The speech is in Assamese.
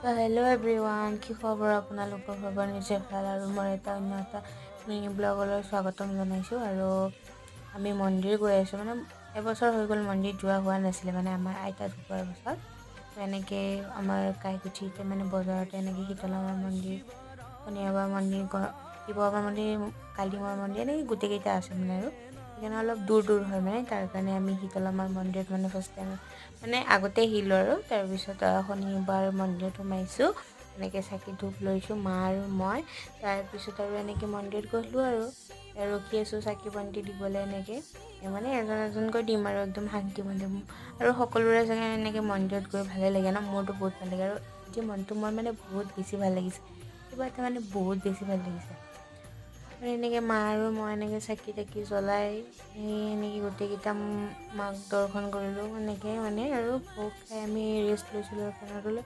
হেল্ল' এভৰিৱান, কি খবৰ? আপোনালোকৰ খবৰ নিশ্চয় ভাল আৰু মই অন্য এটা মিনি ব্লগলৈ স্বাগতম জনাইছোঁ। আৰু আমি মন্দিৰ গৈ আছোঁ, মানে এবছৰ হৈ গ'ল মন্দিৰ যোৱা হোৱা নাছিলে, মানে আমাৰ আইতা ঢুকোৱাৰ পাছত। এনেকৈ আমাৰ কাইকুঠিতে মানে বজাৰতে এনেকৈ শীতলামাৰ মন্দিৰ, শনিবাৰ মন্দিৰ, শিৱবাবাৰ মন্দিৰ, কালিমাৰ মন্দিৰ, এনেকৈ গোটেইকেইটা আছে মানে। আৰু সেইকাৰণে অলপ দূৰ দূৰ হয়, মানে তাৰ কাৰণে আমি শীতলামাৰ মন্দিৰত মানে ফাৰ্ষ্ট টাইম মানে আগতে আহিলোঁ আৰু তাৰপিছত শনিবাৰ মন্দিৰত সোমাইছোঁ। এনেকৈ চাকি ধূপ লৈছোঁ মা আৰু মই। তাৰপিছত আৰু এনেকৈ মন্দিৰত গ'লোঁ আৰু ৰখি আছোঁ চাকি বন্তি দিবলৈ। এনেকৈ মানে এজন এজনকৈ দিম আৰু একদম শান্তি মন্দিৰ। আৰু সকলোৰে চাগে এনেকৈ মন্দিৰত গৈ ভালে লাগে ন, মোৰতো বহুত ভাল লাগে। আৰু আজি মনটো মোৰ মানে বহুত বেছি ভাল লাগিছে, কিবা এটা মানে বহুত বেছি ভাল লাগিছে। আৰু এনেকৈ মা আৰু মই এনেকৈ চাকি তাকি জ্বলাই এনেকৈ গোটেইকেইটা মাক দৰ্শন কৰিলোঁ। এনেকৈ মানে আৰু ভোগ খাই আমি ৰেষ্ট লৈছিলোঁ।